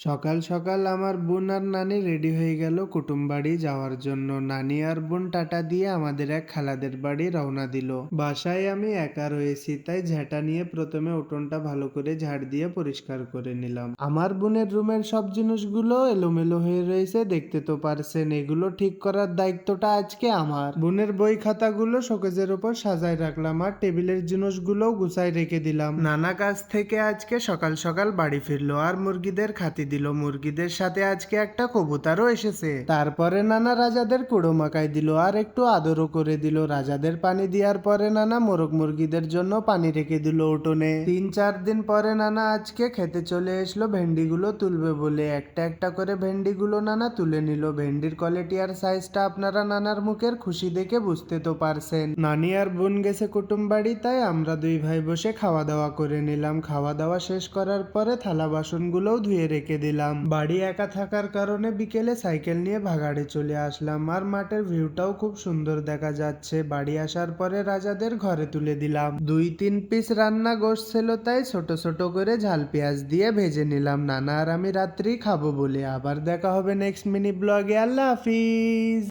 সকাল সকাল আমার বোন আর নানি রেডি হয়ে গেল কুটুম বাড়ি যাওয়ার জন্য। নানি আর বোন টাটা দিয়ে আমাদের এক খালাদের বাড়ি রওনা দিল। বাসায় আমি একা রয়েছি, তাই ঝেঁটা নিয়ে প্রথমে উঠোনটা ভালো করে ঝাড় দিয়ে পরিষ্কার করে নিলাম। আমার বোনের রুমের সব জিনিসগুলো এলোমেলো হয়ে রয়েছে, দেখতে তো পারছেন। এগুলো ঠিক করার দায়িত্বটা আজকে আমার। বোনের বই খাতাগুলো শোকেজের উপর সাজায় রাখলাম আর টেবিলের জিনিসগুলোও গুছায় রেখে দিলাম। নানা কাজ থেকে আজকে সকাল সকাল বাড়ি ফিরলো আর মুরগিদের খাতি দিল। মুরগিদের সাথে আজকে একটা কবুতরও এসেছে। তারপরে নানা রাজাদের কুড়ো মাকাই দিল আর একটু আদরও করে দিল। রাজাদের পানি দেওয়ার পরে নানা মোরগ মুরগিদের জন্য পানি রেখে দিল উঠোনে। 3-4 দিন পরে নানা আজকে খেতে চলে এসলো ভেন্ডিগুলো তুলবে বলে। একটা একটা করে ভেন্ডিগুলো নানা তুলে নিল। ভেন্ডির কোয়ালিটি আর সাইজটা আপনারা নানার মুখের খুশি দেখে বুঝতে তো পারছেন। নানি আর বোন গেছে কুটুম বাড়ি, তাই আমরা দুই ভাই বসে খাওয়া দাওয়া করে নিলাম। খাওয়া দাওয়া শেষ করার পরে থালা বাসনগুলোও ধুয়ে রেখে দিলাম। বাড়ি একা থাকার কারণে বিকেলে সাইকেল নিয়ে ভাগাড়ে চলে আসলাম আর মাঠের ভিউটাও খুব সুন্দর দেখা যাচ্ছে। বাড়ি আসার পরে রাজাদের ঘরে তুলে দিলাম। 2-3 পিস রান্না গোশ ছিল, তাই ছোট ছোট করে ঝাল পেঁয়াজ দিয়ে ভেজে নিলাম। নানা আর আমি রাত্রি খাবো বলে। আবার দেখা হবে নেক্সট মিনি ব্লগে। আল্লাহ হাফিজ।